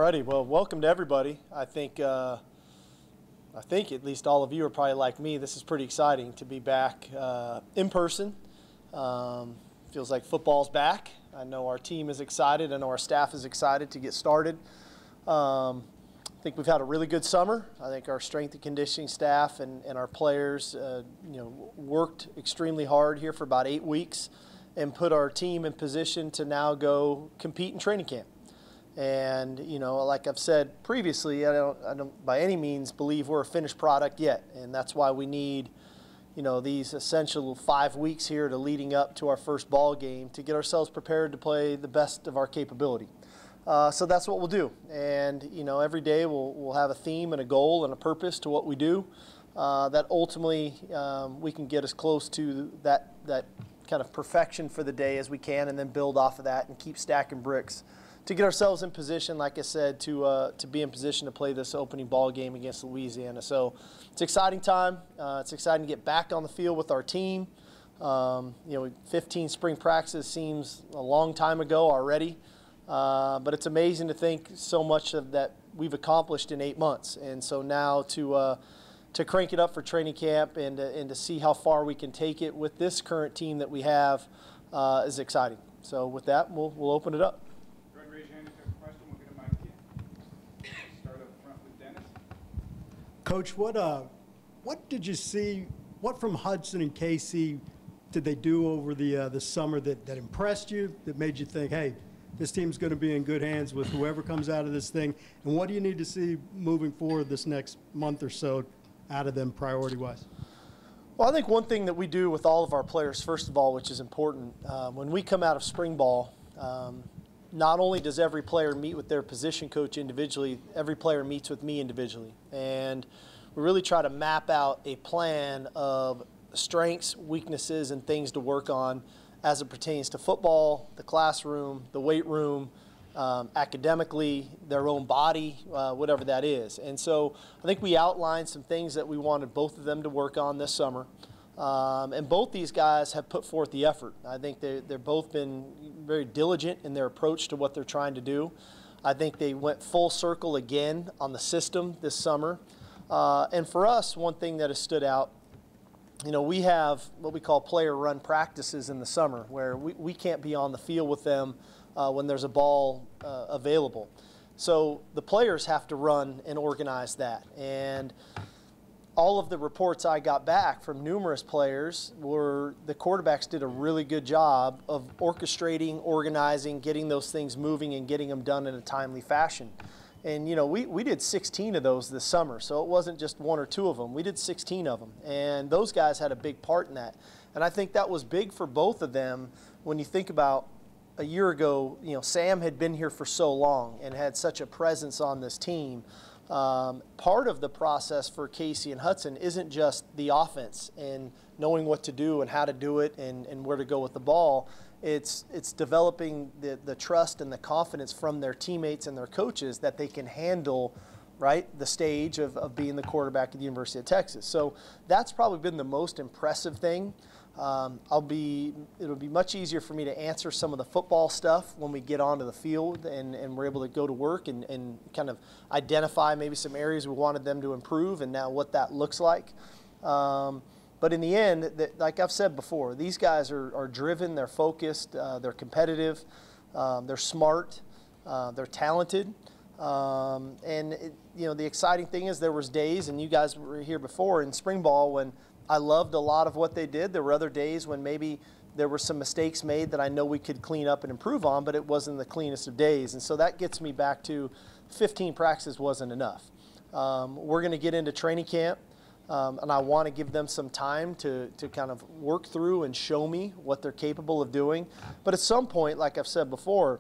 Alrighty, well, welcome to everybody. I think at least all of you are probably like me. This is pretty exciting to be back in person. Feels like football's back. I know our team is excited. I know our staff is excited to get started. I think we've had a really good summer. I think our strength and conditioning staff and our players, worked extremely hard here for about 8 weeks and put our team in position to now go compete in training camp. And, like I've said previously, I don't by any means believe we're a finished product yet. And that's why we need, these essential 5 weeks here to leading up to our first ball game to get ourselves prepared to play the best of our capability. So that's what we'll do. And, every day we'll have a theme and a goal and a purpose to what we do that ultimately we can get as close to that kind of perfection for the day as we can, and then build off of that and keep stacking bricks to get ourselves in position, like I said, to be in position to play this opening ball game against Louisiana. So it's an exciting time. It's exciting to get back on the field with our team. 15 spring practices seems a long time ago already, but it's amazing to think so much of that we've accomplished in 8 months. And so now to crank it up for training camp and to see how far we can take it with this current team that we have is exciting. So with that, we'll open it up. Raise your hand if you have a question. We'll get a mic to you. Start up front with Dennis. Coach, what did you see? What from Hudson and Casey did they do over the summer that impressed you, that made you think, hey, this team's going to be in good hands with whoever comes out of this thing? And what do you need to see moving forward this next month or so out of them priority-wise? Well, I think one thing that we do with all of our players, first of all, which is important, when we come out of spring ball, not only does every player meet with their position coach individually, every player meets with me individually. And we really try to map out a plan of strengths, weaknesses, and things to work on as it pertains to football, the classroom, the weight room, academically, their own body, whatever that is. And so I think we outlined some things that we wanted both of them to work on this summer. And both these guys have put forth the effort. I think they've both been very diligent in their approach to what they're trying to do. I think they went full circle again on the system this summer. And for us, one thing that has stood out, we have what we call player-run practices in the summer where we can't be on the field with them when there's a ball available. So the players have to run and organize that. And all of the reports I got back from numerous players were the quarterbacks did a really good job of orchestrating, organizing, getting those things moving, and getting them done in a timely fashion. And, we did 16 of those this summer, so it wasn't just 1 or 2 of them. We did 16 of them, and those guys had a big part in that. And I think that was big for both of them when you think about a year ago, Sam had been here for so long and had such a presence on this team. Part of the process for Casey and Hudson isn't just the offense and knowing what to do and how to do it and where to go with the ball. It's developing the trust and the confidence from their teammates and their coaches that they can handle, right, the stage of being the quarterback at the University of Texas. So that's probably been the most impressive thing. It'll be much easier for me to answer some of the football stuff when we get onto the field and we're able to go to work and kind of identify maybe some areas we wanted them to improve and now what that looks like. But in the end, like I've said before, these guys are driven, they're focused, they're competitive, they're smart, they're talented. The exciting thing is there was days, and you guys were here before in spring ball, when I loved a lot of what they did. There were other days when maybe there were some mistakes made that I know we could clean up and improve on, but it wasn't the cleanest of days. And so that gets me back to 15 practices wasn't enough. We're going to get into training camp, and I want to give them some time to kind of work through and show me what they're capable of doing. But at some point, like I've said before,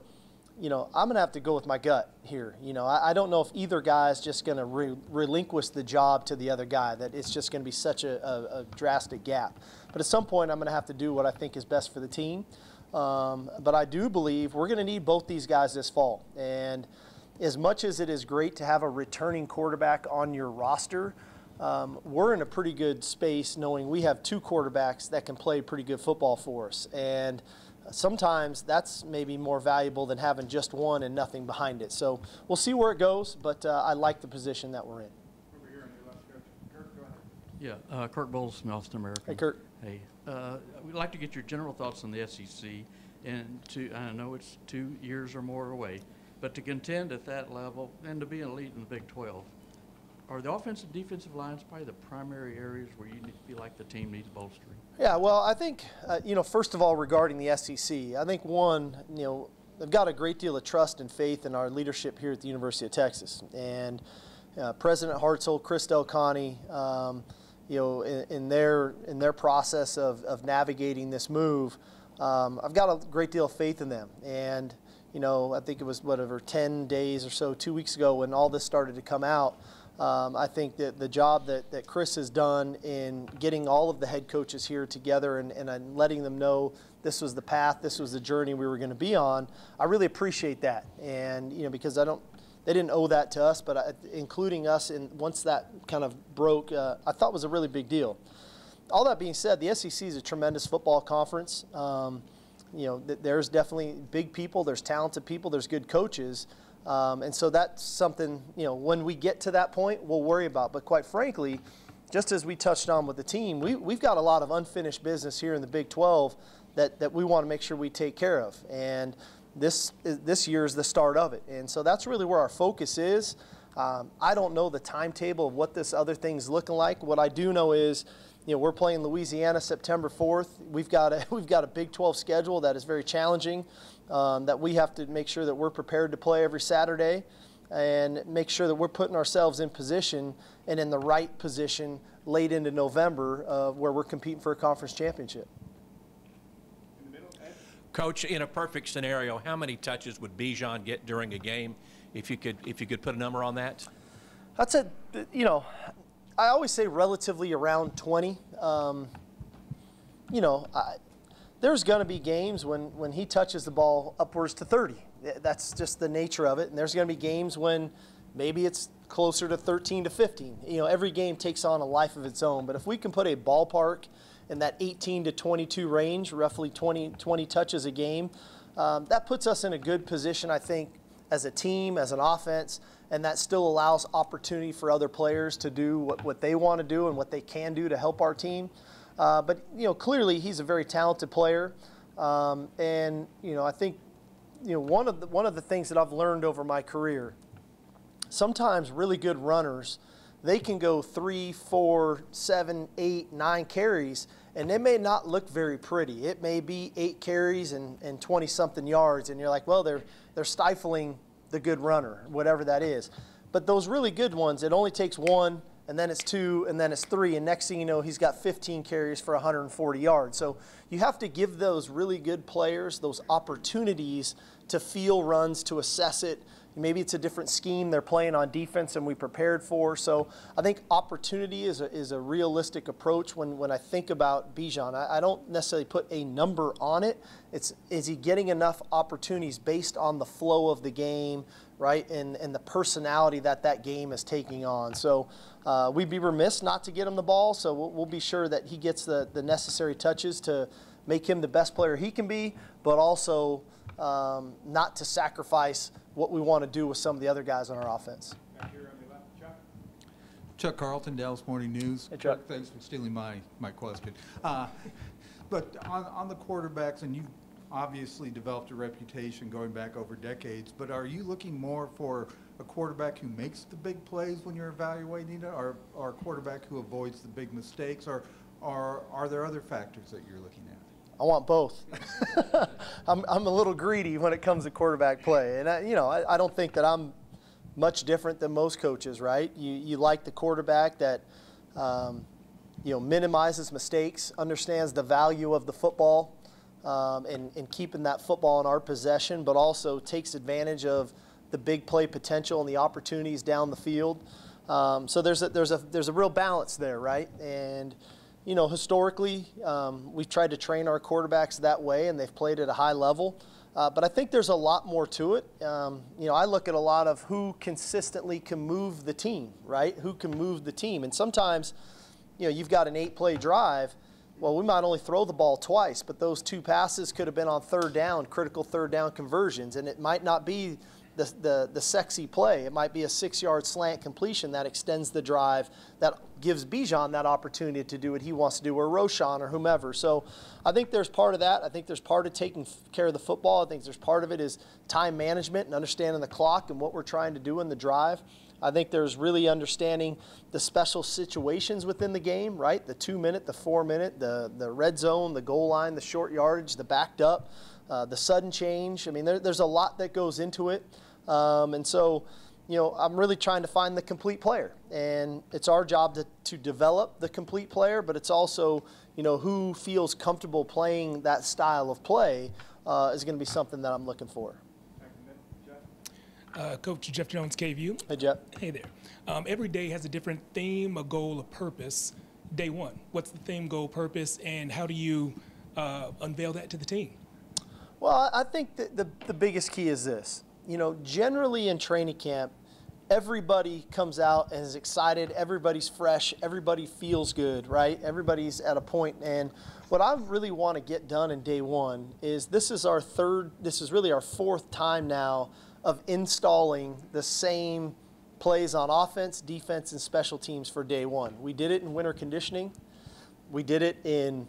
I'm going to have to go with my gut here. I don't know if either guy is just going to relinquish the job to the other guy, that it's just going to be such a drastic gap. But at some point, I'm going to have to do what I think is best for the team. But I do believe we're going to need both these guys this fall. And as much as it is great to have a returning quarterback on your roster, we're in a pretty good space knowing we have 2 quarterbacks that can play pretty good football for us. And sometimes that's maybe more valuable than having just one and nothing behind it. So we'll see where it goes, but I like the position that we're in. Over here on your left, Coach. Kirk, go ahead. Yeah, Kirk Bowles from Austin American. Hey, Kurt. Hey, we'd like to get your general thoughts on the SEC, and I know it's 2 years or more away, but to contend at that level and to be an elite in the Big 12, are the offensive and defensive lines probably the primary areas where you feel like the team needs bolstering? Yeah, well, I think, first of all, regarding the SEC, I think one, they've got a great deal of trust and faith in our leadership here at the University of Texas. And President Hartzell, Chris Del Conte, in their process of navigating this move, I've got a great deal of faith in them. And, I think it was, 10 days or so, 2 weeks ago when all this started to come out, I think that the job that Chris has done in getting all of the head coaches here together and letting them know this was the path, this was the journey we were going to be on, I really appreciate that. And, because they didn't owe that to us, but including us, once that kind of broke, I thought was a really big deal. All that being said, the SEC is a tremendous football conference. There's definitely big people, there's talented people, there's good coaches. And so that's something, when we get to that point, we'll worry about. But quite frankly, just as we touched on with the team, we've got a lot of unfinished business here in the Big 12 that we want to make sure we take care of. And this year is the start of it. And so that's really where our focus is. I don't know the timetable of what this other thing's looking like. What I do know is, we're playing Louisiana September 4th. We've got a Big 12 schedule that is very challenging, that we have to make sure that we're prepared to play every Saturday and make sure that we're putting ourselves in position and in the right position late into November where we're competing for a conference championship. In the middle, Ed. Coach, in a perfect scenario, how many touches would Bijan get during a game? If you could put a number on that. That's I always say relatively around 20. There's going to be games when he touches the ball upwards to 30. That's just the nature of it. And there's going to be games when maybe it's closer to 13 to 15. Every game takes on a life of its own. But if we can put a ballpark in that 18 to 22 range, roughly 20 touches a game, that puts us in a good position, I think, as a team, as an offense, and that still allows opportunity for other players to do what they want to do and what they can do to help our team. But clearly he's a very talented player, and I think one of the things that I've learned over my career, sometimes really good runners, they can go 3, 4, 7, 8, 9 carries, and it may not look very pretty. It may be 8 carries and 20-something yards, and you're like, well, they're stifling the good runner, whatever that is. But those really good ones, it only takes 1, and then it's 2, and then it's 3, and next thing you know, he's got 15 carries for 140 yards. So you have to give those really good players those opportunities to feel runs, to assess it. Maybe it's a different scheme they're playing on defense than we prepared for. So I think opportunity is a realistic approach when I think about Bijan. I don't necessarily put a number on it. Is he getting enough opportunities based on the flow of the game, right, and the personality that game is taking on. So we'd be remiss not to get him the ball, so we'll be sure that he gets the necessary touches to make him the best player he can be, but also not to sacrifice what we want to do with some of the other guys on our offense. Back here on your left, Chuck. Chuck Carlton, Dallas Morning News. Hey, Chuck. Thanks for stealing my question. But on the quarterbacks, and you've obviously developed a reputation going back over decades, but are you looking more for a quarterback who makes the big plays when you're evaluating it, or a quarterback who avoids the big mistakes, or are there other factors that you're looking at? I want both. I'm a little greedy when it comes to quarterback play, and I don't think that I'm much different than most coaches, right? You like the quarterback that minimizes mistakes, understands the value of the football, and keeping that football in our possession, but also takes advantage of the big play potential and the opportunities down the field. So there's a real balance there, right? And historically, we've tried to train our quarterbacks that way, and they've played at a high level. But I think there's a lot more to it. I look at a lot of who consistently can move the team, right? Who can move the team. And sometimes, you've got an 8-play drive. Well, we might only throw the ball twice, but those 2 passes could have been on third down, critical third down conversions, and it might not be the sexy play. It might be a 6-yard slant completion that extends the drive, that gives Bijan that opportunity to do what he wants to do, or Roshan or whomever. So I think there's part of that. I think there's part of taking care of the football. I think there's part of it is time management and understanding the clock and what we're trying to do in the drive. I think there's really understanding the special situations within the game, right? The 2-minute, the 4-minute, the red zone, the goal line, the short yardage, the backed up, the sudden change. I mean, there's a lot that goes into it. And so, you know, I'm really trying to find the complete player. And it's our job to develop the complete player, but it's also, you know, who feels comfortable playing that style of play is going to be something that I'm looking for. Coach Jeff Jones, KVU. Hey, Jeff. Hey there. Every day has a different theme, a goal, a purpose. Day one, what's the theme, goal, purpose, and how do you unveil that to the team? Well, I think that the biggest key is this. You know, generally in training camp, everybody comes out and is excited. Everybody's fresh. Everybody feels good, right? Everybody's at a point. And what I really want to get done in day one is this is really our 4th time now of installing the same plays on offense, defense, and special teams for day one. We did it in winter conditioning. We did it in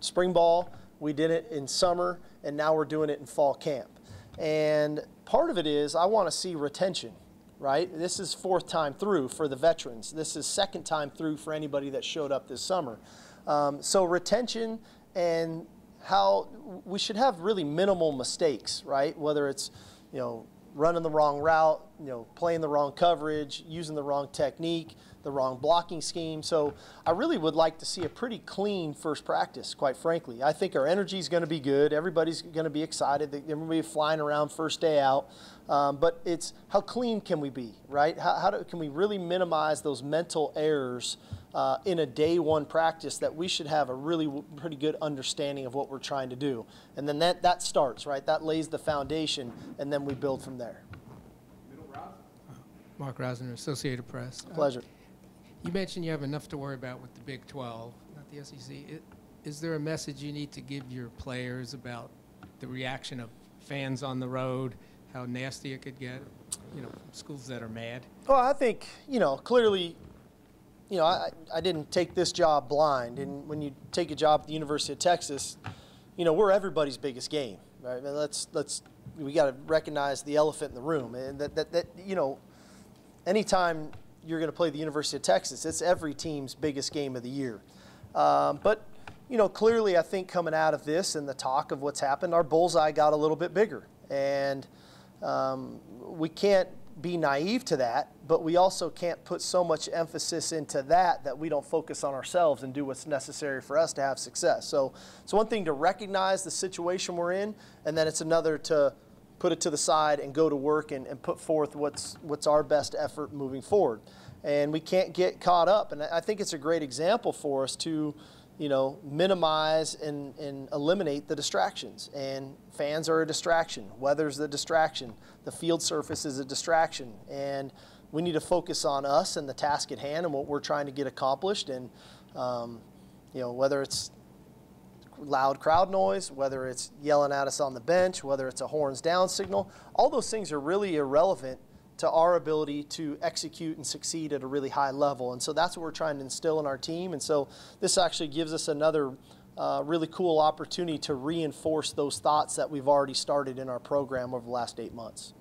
spring ball. We did it in summer. And now we're doing it in fall camp. And part of it is I want to see retention, right? This is 4th time through for the veterans. This is 2nd time through for anybody that showed up this summer. So retention and how we should have really minimal mistakes, right? Whether it's, you know, running the wrong route, you know, playing the wrong coverage, using the wrong technique, the wrong blocking scheme. So I really would like to see a pretty clean first practice, quite frankly. I think our energy is going to be good. Everybody's going to be excited. Everybody flying around first day out. But it's how clean can we be, right? Can we really minimize those mental errors in a day one practice that we should have a really pretty good understanding of what we're trying to do. And then that starts, right? That lays the foundation, and then we build from there. Mark Rosner, Associated Press. Pleasure. You mentioned you have enough to worry about with the Big 12, not the SEC. Is there a message you need to give your players about the reaction of fans on the road, how nasty it could get, you know, schools that are mad? Well, I think, you know, clearly, you know, I didn't take this job blind. And when you take a job at the University of Texas, you know, we're everybody's biggest game, right? We got to recognize the elephant in the room. And that you know, anytime you're going to play the University of Texas, it's every team's biggest game of the year. But, you know, clearly I think coming out of this and the talk of what's happened, our bullseye got a little bit bigger. And we can't be naive to that, but we also can't put so much emphasis into that we don't focus on ourselves and do what's necessary for us to have success. So it's one thing to recognize the situation we're in, and then it's another to put it to the side and go to work and put forth what's our best effort moving forward. And we can't get caught up. And I think it's a great example for us to, you know, minimize and eliminate the distractions. And fans are a distraction. Weather's a distraction. The field surface is a distraction. And we need to focus on us and the task at hand and what we're trying to get accomplished. And, you know, whether it's loud crowd noise, whether it's yelling at us on the bench, whether it's a horns down signal, all those things are really irrelevant to our ability to execute and succeed at a really high level. And so that's what we're trying to instill in our team. And so this actually gives us another really cool opportunity to reinforce those thoughts that we've already started in our program over the last 8 months.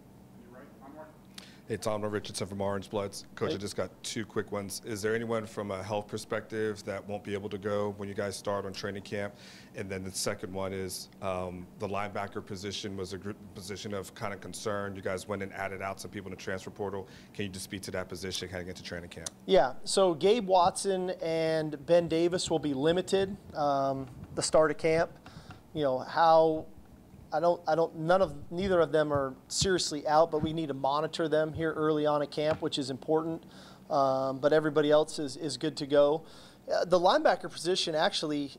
Hey, Tom Richardson from Orange Bloods. Coach, I just got 2 quick ones. Is there anyone from a health perspective that won't be able to go when you guys start on training camp? And then the second one is the linebacker position was a position of kind of concern. You guys went and added out some people in the transfer portal. Can you just speak to that position heading into training camp? Yeah, so Gabe Watson and Ben Davis will be limited the start of camp. You know, how neither of them are seriously out, but we need to monitor them here early on at camp, which is important. But everybody else is good to go. The linebacker position actually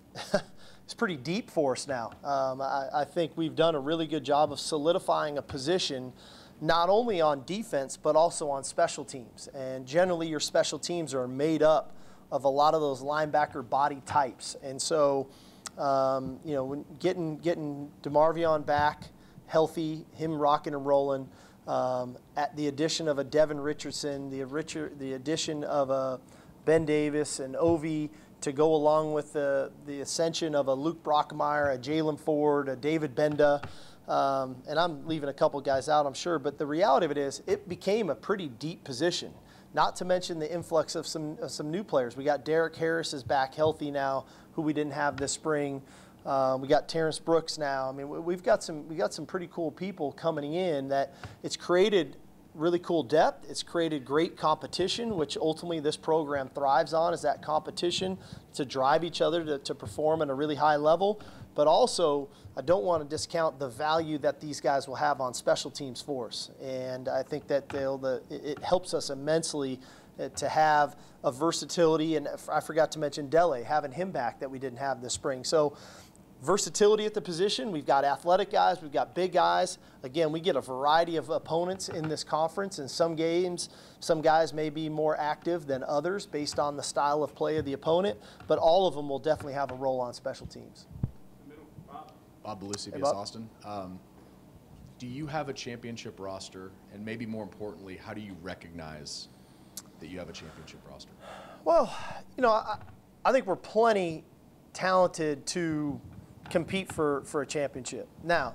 is pretty deep for us now. I think we've done a really good job of solidifying a position not only on defense, but also on special teams. And generally your special teams are made up of a lot of those linebacker body types. And so, you know, when getting DeMarvion back, healthy, him rocking and rolling, at the addition of a Devin Richardson, the addition of a Ben Davis and Ovi to go along with the ascension of a Luke Brockmeyer, a Jalen Ford, a David Benda, and I'm leaving a couple guys out, I'm sure, but the reality of it is it became a pretty deep position. Not to mention the influx of some new players. We got Derek Harris is back healthy now, who we didn't have this spring. We got Terrence Brooks now. I mean, we got some pretty cool people coming in that it's created really cool depth. It's created great competition, which ultimately this program thrives on, is that competition to drive each other to perform at a really high level. But also, I don't want to discount the value that these guys will have on special teams for us. And I think that it helps us immensely to have a versatility. And I forgot to mention Dele, having him back that we didn't have this spring. So versatility at the position. We've got athletic guys. We've got big guys. Again, we get a variety of opponents in this conference. In some games, some guys may be more active than others based on the style of play of the opponent. But all of them will definitely have a role on special teams. Bob Belusi, Hey, BS Bob. Austin. Do you have a championship roster? And maybe more importantly, how do you recognize that you have a championship roster? Well, you know, I think we're plenty talented to compete for a championship. Now,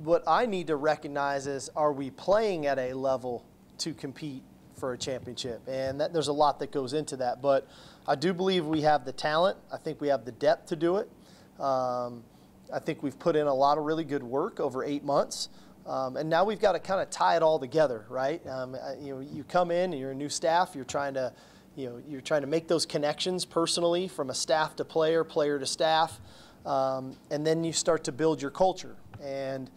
what I need to recognize is, are we playing at a level to compete for a championship? And there's a lot that goes into that. But I do believe we have the talent. I think we have the depth to do it. I think we've put in a lot of really good work over 8 months. And now we've got to kind of tie it all together, right? You know, you come in and you're a new staff. You're trying to make those connections personally from a staff to player, player to staff, and then you start to build your culture. And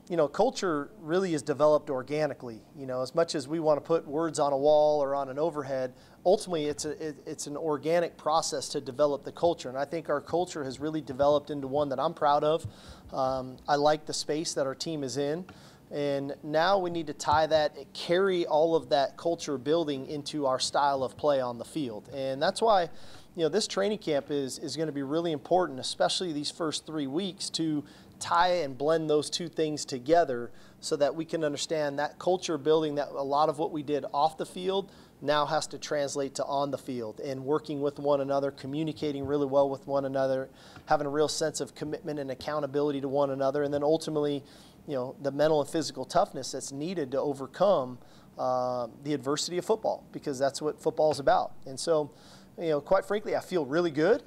you know, culture really is developed organically. You know, as much as we want to put words on a wall or on an overhead, ultimately it's an organic process to develop the culture. And I think our culture has really developed into one that I'm proud of. I like the space that our team is in. And now we need to tie that, carry all of that culture building into our style of play on the field. And that's why, you know, this training camp is going to be really important, especially these first 3 weeks, to tie and blend those two things together so that we can understand that culture building, that a lot of what we did off the field now has to translate to on the field, and working with one another, communicating really well with one another, having a real sense of commitment and accountability to one another, and then ultimately, you know, the mental and physical toughness that's needed to overcome the adversity of football, because that's what football is about. And so, you know, quite frankly, I feel really good.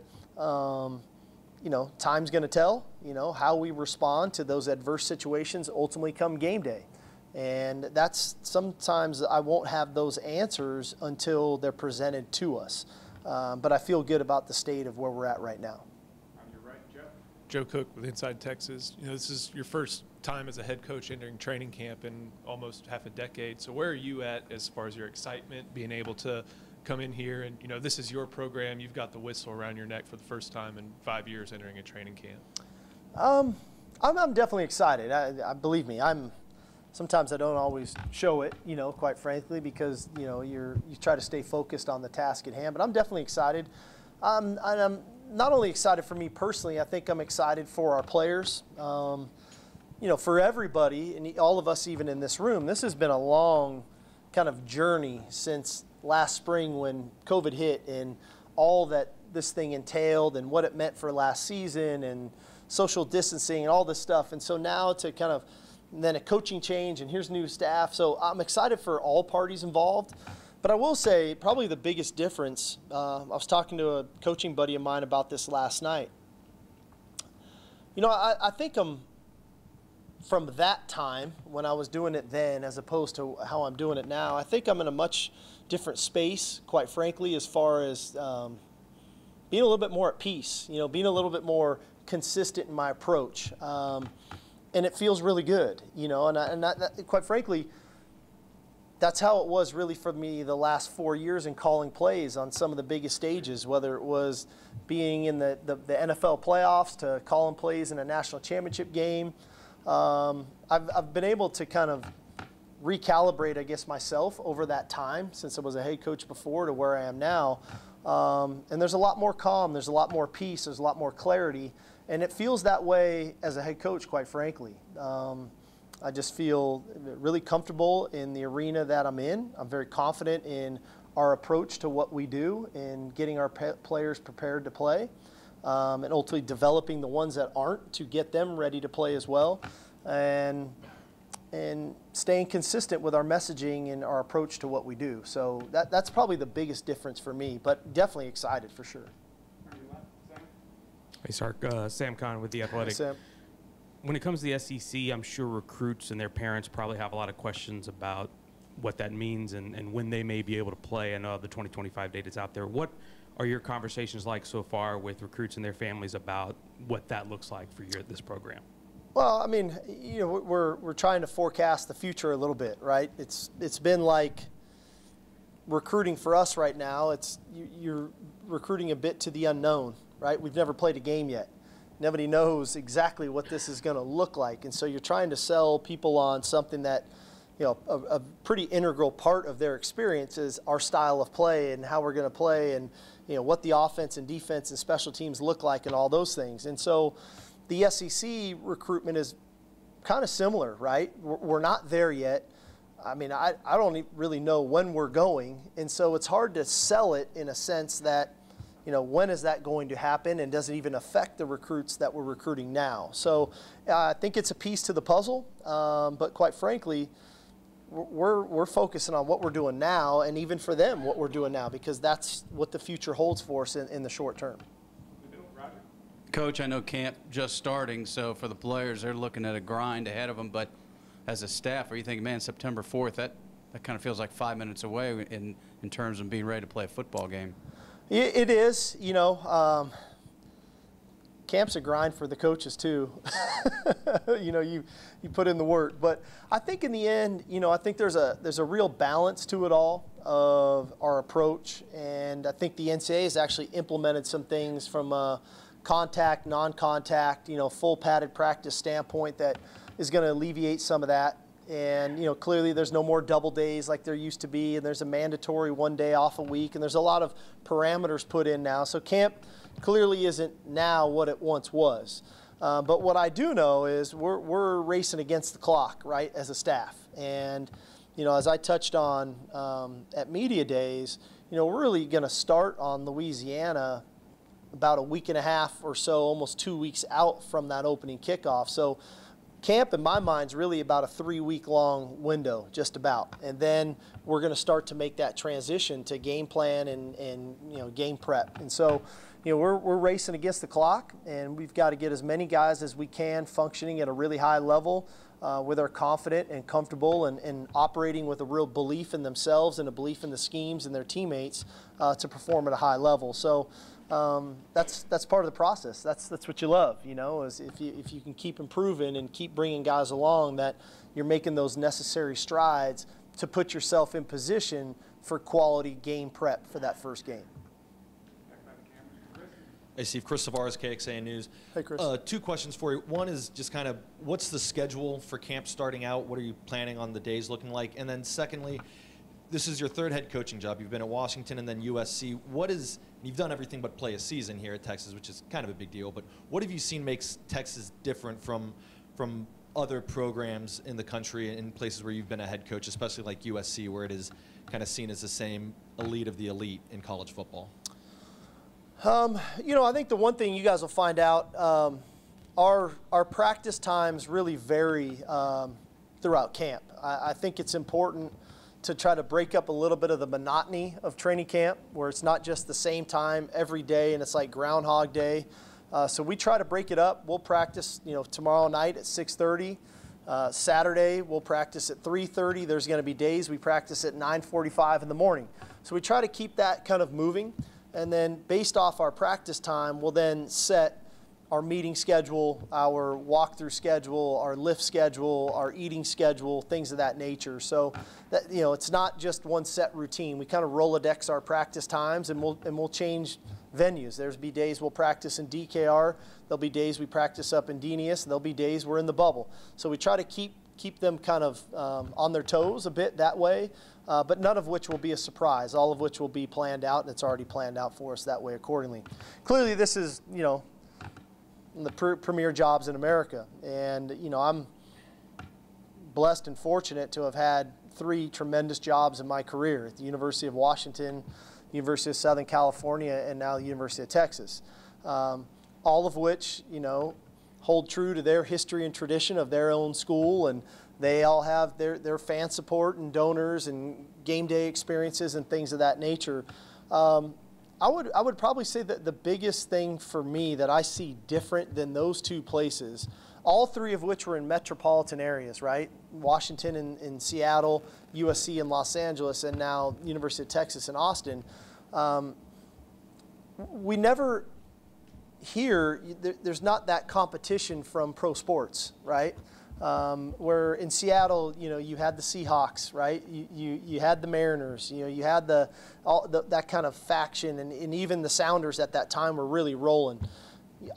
You know, time's going to tell, you know, how we respond to those adverse situations ultimately come game day. And that's sometimes I won't have those answers until they're presented to us. But I feel good about the state of where we're at right now. On your right, Jeff. Joe Cook with Inside Texas. You know, this is your first time as a head coach entering training camp in almost half a decade. So where are you at as far as your excitement, being able to come in here and, you know, this is your program. You've got the whistle around your neck for the first time in 5 years entering a training camp. I'm definitely excited. I believe me. Sometimes I don't always show it, you know, quite frankly, because, you know, you try to stay focused on the task at hand. But I'm definitely excited. I'm not only excited for me personally, I think I'm excited for our players. You know, for everybody, and all of us even in this room, this has been a long kind of journey since last spring when COVID hit and all that this thing entailed and what it meant for last season and social distancing and all this stuff. And so now to kind of then a coaching change and here's new staff. So I'm excited for all parties involved. But I will say probably the biggest difference, I was talking to a coaching buddy of mine about this last night. You know, I think from that time when I was doing it then as opposed to how I'm doing it now, I think I'm in a much different space, quite frankly, as far as being a little bit more at peace, you know, being a little bit more consistent in my approach. And it feels really good, you know, and quite frankly, that's how it was really for me the last 4 years in calling plays on some of the biggest stages, whether it was being in the NFL playoffs to calling plays in a national championship game. I've been able to kind of recalibrate, I guess, myself over that time since I was a head coach before to where I am now. And there's a lot more calm, there's a lot more peace, there's a lot more clarity, and it feels that way as a head coach, quite frankly. I just feel really comfortable in the arena that I'm in. I'm very confident in our approach to what we do in getting our players prepared to play, and ultimately developing the ones that aren't to get them ready to play as well, and staying consistent with our messaging and our approach to what we do. So that's probably the biggest difference for me, but definitely excited for sure. Hey, Sark, Sam Kahn with The Athletic. Sam. When it comes to the SEC, I'm sure recruits and their parents probably have a lot of questions about what that means and when they may be able to play. I know the 2025 date is out there. What are your conversations like so far with recruits and their families about what that looks like for you at this program? Well, I mean, you know, we're trying to forecast the future a little bit, right? It's been like recruiting for us right now. You're recruiting a bit to the unknown, right? We've never played a game yet. Nobody knows exactly what this is going to look like, and so you're trying to sell people on something that, you know, a pretty integral part of their experience is our style of play and how we're going to play, and you know what the offense and defense and special teams look like, and all those things. And so the SEC recruitment is kind of similar, right? We're not there yet. I mean, I don't really know when we're going, and so it's hard to sell it in a sense that, you know, when is that going to happen, and does it even affect the recruits that we're recruiting now? So I think it's a piece to the puzzle, but quite frankly, we're focusing on what we're doing now, and even for them, what we're doing now, because that's what the future holds for us in the short term. Coach, I know camp just starting, so for the players, they're looking at a grind ahead of them, but as a staff, are you thinking, man, September 4th, that kind of feels like 5 minutes away in terms of being ready to play a football game? It is, you know, camp's a grind for the coaches too. You know, you put in the work, but I think in the end, you know, I think there's a real balance to it all of our approach, and I think the NCAA has actually implemented some things from a contact, non-contact, you know, full padded practice standpoint that is going to alleviate some of that. And, you know, clearly there's no more double days like there used to be, and there's a mandatory 1 day off a week, and there's a lot of parameters put in now. So camp clearly isn't now what it once was. But what I do know is we're racing against the clock, right, as a staff. And, you know, as I touched on at media days, you know, we're really going to start on Louisiana about a week and a half or so, almost 2 weeks out from that opening kickoff. So camp, in my mind, is really about a 3-week-long window, just about. And then we're going to start to make that transition to game plan and you know, game prep. And so, you know, we're racing against the clock, and we've got to get as many guys as we can functioning at a really high level, where they're confident and comfortable and operating with a real belief in themselves and a belief in the schemes and their teammates to perform at a high level. So that's part of the process. That's what you love, you know, is if you can keep improving and keep bringing guys along, that you're making those necessary strides to put yourself in position for quality game prep for that first game. Hey, Steve. Chris Tavares, KXAN News. Hey, Chris. 2 questions for you. One is just kind of what's the schedule for camp starting out? What are you planning on the days looking like? And then secondly, this is your 3rd head coaching job. You've been at Washington and then USC. You've done everything but play a season here at Texas, which is kind of a big deal. But what have you seen makes Texas different from other programs in the country and in places where you've been a head coach, especially like USC, where it is kind of seen as the same elite of the elite in college football? You know, I think the one thing you guys will find out, our practice times really vary throughout camp. I think it's important to try to break up a little bit of the monotony of training camp, where it's not just the same time every day and it's like Groundhog Day. So we try to break it up. We'll practice, you know, tomorrow night at 6:30. Saturday we'll practice at 3:30. There's going to be days we practice at 9:45 in the morning. So we try to keep that kind of moving. And then based off our practice time, we'll then set our meeting schedule, our walkthrough schedule, our lift schedule, our eating schedule, things of that nature. So that, you know, it's not just one set routine. We kind of Rolodex our practice times, and we'll change venues. There'll be days we'll practice in DKR. There'll be days we practice up in Denius. There'll be days we're in the bubble. So we try to keep keep them kind of on their toes a bit that way, but none of which will be a surprise, all of which will be planned out, and it's already planned out for us that way accordingly. Clearly, this is, you know, the premier jobs in America, and, you know, I'm blessed and fortunate to have had 3 tremendous jobs in my career at the University of Washington, University of Southern California, and now the University of Texas, all of which, you know, hold true to their history and tradition of their own school, and they all have their fan support and donors and game day experiences and things of that nature. I would probably say that the biggest thing for me that I see different than those 2 places, all 3 of which were in metropolitan areas, right? Washington in Seattle, USC in Los Angeles, and now University of Texas in Austin. We never hear, there's not that competition from pro sports, right? Where in Seattle, you know, you had the Seahawks, right? You had the Mariners, you know, you had that kind of faction, and even the Sounders at that time were really rolling.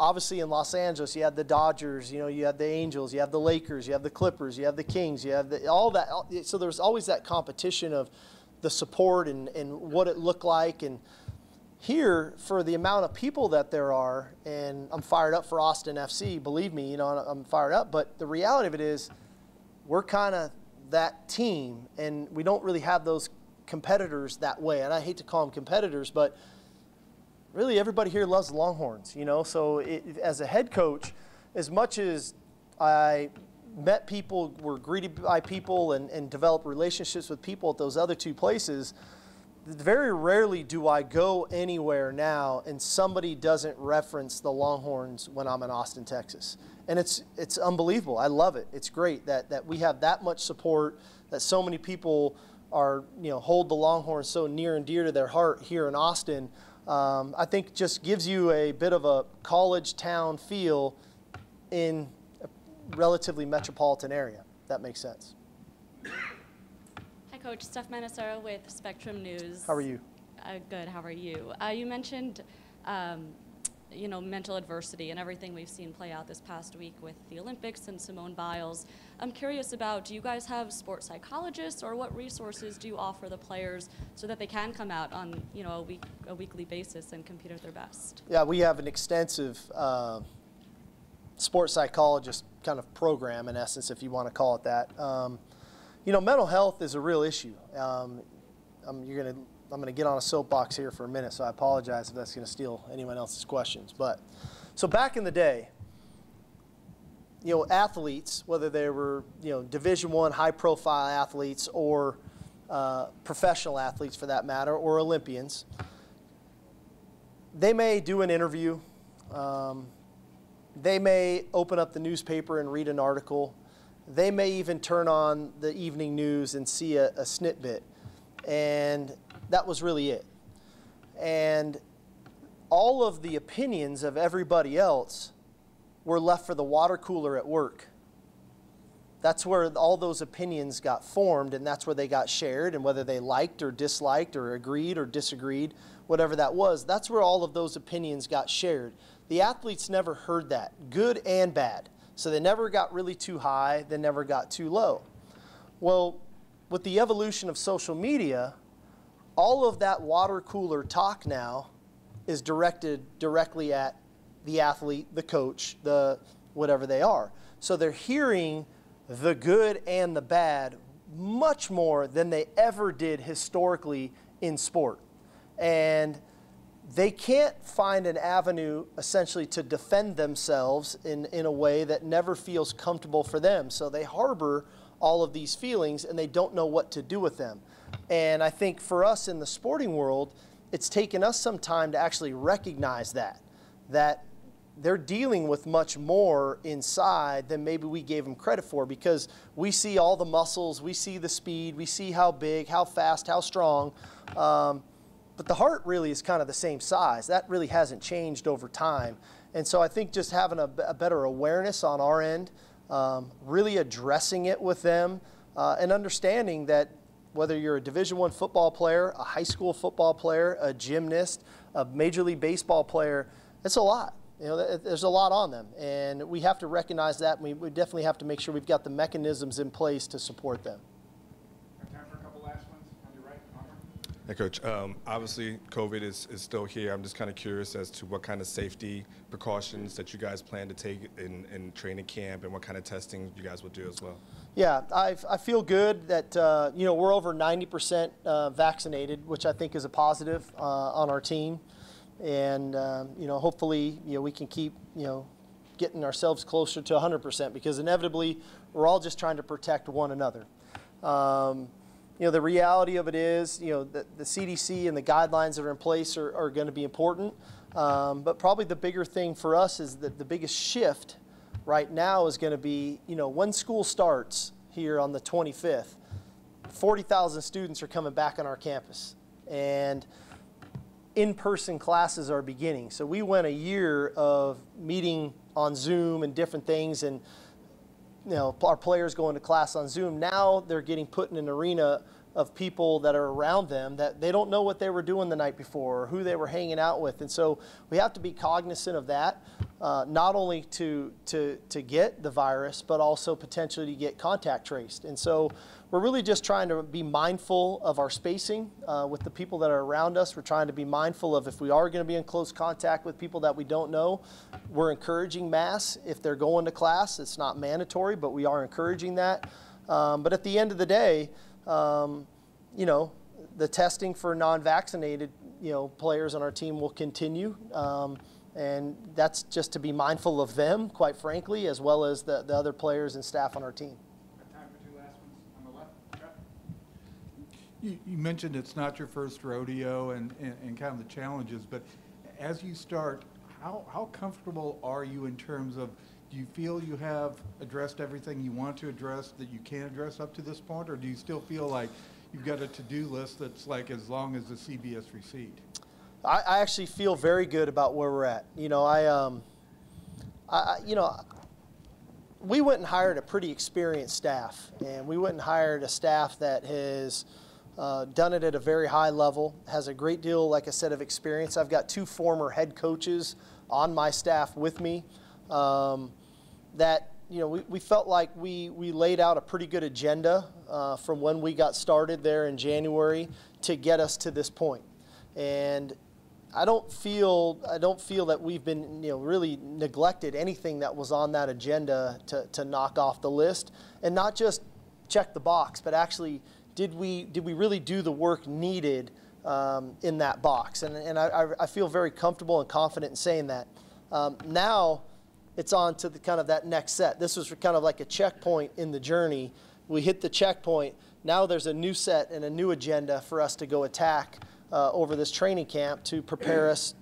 Obviously in Los Angeles, you had the Dodgers, you know, you had the Angels, you have the Lakers, you have the Clippers, you have the Kings, you have all that. So there was always that competition of the support and what it looked like. And here, for the amount of people that there are, and I'm fired up for Austin FC, believe me, you know, I'm fired up. But the reality of it is we're kind of that team, and we don't really have those competitors that way. And I hate to call them competitors, but really everybody here loves the Longhorns, you know. So as a head coach, as much as I met people, were greeted by people, and developed relationships with people at those other 2 places, very rarely do I go anywhere now and somebody doesn't reference the Longhorns when I'm in Austin, Texas. And it's unbelievable. I love it. It's great that we have that much support, that so many people are, you know, hold the Longhorns so near and dear to their heart here in Austin. I think just gives you a bit of a college town feel in a relatively metropolitan area, if that makes sense. Hi, Coach. Steph Manasara with Spectrum News. How are you? Good. How are you? You mentioned, you know, mental adversity and everything we've seen play out this past week with the Olympics and Simone Biles. I'm curious about, do you guys have sports psychologists, or what resources do you offer the players so that they can come out on, you know, a weekly basis and compete at their best? Yeah, we have an extensive sports psychologist kind of program, in essence, if you want to call it that. You know, mental health is a real issue. I'm going to get on a soapbox here for a minute, so I apologize if that's going to steal anyone else's questions. But so back in the day, you know, athletes, whether they were, you know, Division I high-profile athletes or professional athletes for that matter, or Olympians, they may do an interview. They may open up the newspaper and read an article. They may even turn on the evening news and see a snippet. And that was really it. And all of the opinions of everybody else were left for the water cooler at work. That's where all those opinions got formed, and that's where they got shared, and whether they liked or disliked or agreed or disagreed, whatever that was, that's where all of those opinions got shared. The athletes never heard that, good and bad. So they never got really too high, they never got too low. Well, with the evolution of social media, all of that water cooler talk now is directed directly at the athlete, the coach, the whatever they are. So they're hearing the good and the bad much more than they ever did historically in sport. And they can't find an avenue essentially to defend themselves in a way that never feels comfortable for them. So they harbor all of these feelings and they don't know what to do with them. And I think for us in the sporting world, it's taken us some time to actually recognize that they're dealing with much more inside than maybe we gave them credit for, because we see all the muscles, we see the speed, we see how big, how fast, how strong, but the heart really is kind of the same size. That really hasn't changed over time. And so I think just having a better awareness on our end, really addressing it with them, and understanding that whether you're a Division I football player, a high school football player, a gymnast, a Major League Baseball player, it's a lot. You know, there's a lot on them, and we have to recognize that, and we definitely have to make sure we've got the mechanisms in place to support them. Time for a couple last ones. On your right, Connor. Hey, Coach. Obviously, COVID is still here. I'm just kind of curious as to what kind of safety precautions that you guys plan to take in training camp, and what kind of testing you guys will do as well. Yeah, I feel good that you know, we're over 90% vaccinated, which I think is a positive on our team. And you know, hopefully, you know, we can keep, you know, getting ourselves closer to 100%, because inevitably we're all just trying to protect one another. You know, the reality of it is, you know, the CDC and the guidelines that are in place are going to be important. But probably the bigger thing for us is that the biggest shift right now is going to be, you know, when school starts here on the 25th, 40,000 students are coming back on our campus. And in-person classes are beginning. So we went a year of meeting on Zoom and different things, and you know, our players going to class on Zoom. Now they're getting put in an arena of people that are around them that they don't know what they were doing the night before or who they were hanging out with. And so we have to be cognizant of that, not only to get the virus, but also potentially to get contact traced. And so we're really just trying to be mindful of our spacing with the people that are around us. We're trying to be mindful of if we are going to be in close contact with people that we don't know. We're encouraging masks if they're going to class. It's not mandatory, but we are encouraging that. But at the end of the day, you know, the testing for non-vaccinated, you know, players on our team will continue. And that's just to be mindful of them, quite frankly, as well as the other players and staff on our team. Time for two last ones. On the left, Jeff. You mentioned it's not your first rodeo and kind of the challenges, but as you start, how comfortable are you in terms of, do you feel you have addressed everything you want to address that you can address up to this point, or do you still feel like you've got a to-do list that's like as long as the CBS receipt? I actually feel very good about where we're at. You know, you know, we went and hired a pretty experienced staff, and we went and hired a staff that has done it at a very high level, has a great deal, like I said, of experience. I've got 2 former head coaches on my staff with me that, you know, we felt like we laid out a pretty good agenda from when we got started there in January to get us to this point. And I don't feel that we've been, you know, really neglected anything that was on that agenda to knock off the list, and not just check the box, but actually did we really do the work needed in that box? And I feel very comfortable and confident in saying that. Now it's on to the kind of that next set. This was kind of like a checkpoint in the journey. We hit the checkpoint. Now there's a new set and a new agenda for us to go attack over this training camp to prepare us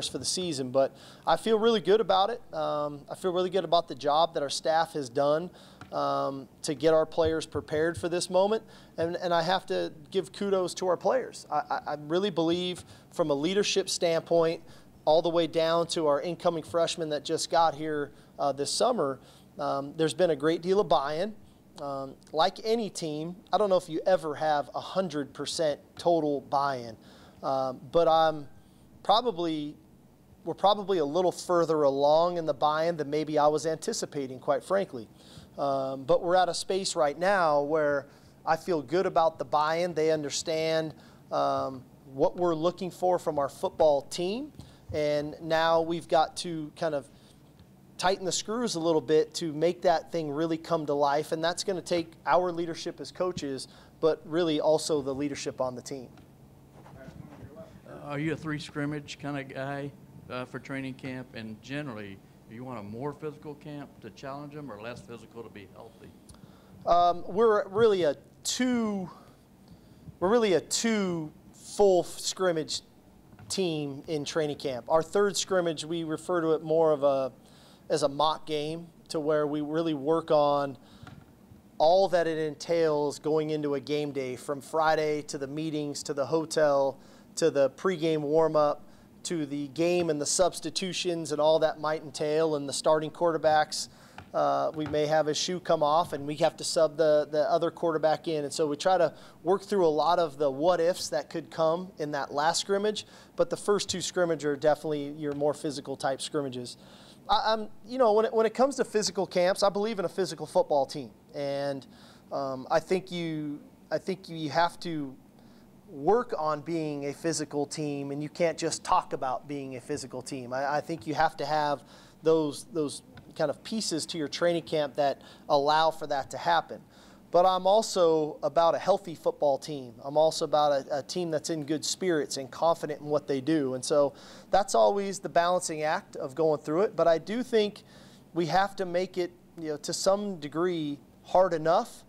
for the season. But I feel really good about it. I feel really good about the job that our staff has done to get our players prepared for this moment. And I have to give kudos to our players. I really believe from a leadership standpoint, all the way down to our incoming freshmen that just got here this summer, there's been a great deal of buy-in. Like any team, I don't know if you ever have 100% total buy-in, but we're probably a little further along in the buy-in than maybe I was anticipating, quite frankly. But we're at a space right now where I feel good about the buy-in. They understand what we're looking for from our football team, and now we've got to kind of tighten the screws a little bit to make that thing really come to life, and that's going to take our leadership as coaches, but really also the leadership on the team. Are you a 3 scrimmage kind of guy for training camp? And generally, do you want a more physical camp to challenge them, or less physical to be healthy? We're really a 2 full scrimmage team in training camp. Our 3rd scrimmage, we refer to it more as a mock game, to where we really work on all that it entails going into a game day, from Friday to the meetings, to the hotel, to the pregame warm-up, to the game and the substitutions and all that might entail, and the starting quarterbacks. we may have a shoe come off and we have to sub the other quarterback in. And so we try to work through a lot of the what-ifs that could come in that last scrimmage. But the first 2 scrimmage are definitely your more physical type scrimmages. When it comes to physical camps, I believe in a physical football team. And I think you have to work on being a physical team, and you can't just talk about being a physical team. I think you have to have those kind of pieces to your training camp that allow for that to happen. But I'm also about a healthy football team. I'm also about a team that's in good spirits and confident in what they do. And so that's always the balancing act of going through it. But I do think we have to make it, to some degree, hard enough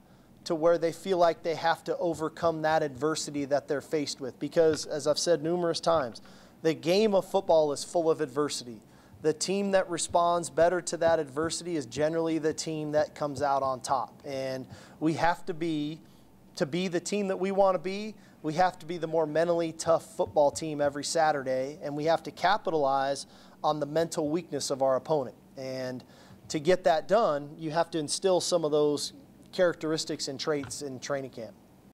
to where they feel like they have to overcome that adversity that they're faced with. Because, as I've said numerous times, the game of football is full of adversity. The team that responds better to that adversity is generally the team that comes out on top. And we have to be the team that we want to be, we have to be the more mentally tough football team every Saturday, and we have to capitalize on the mental weakness of our opponent. And to get that done, you have to instill some of those characteristics and traits in training camp.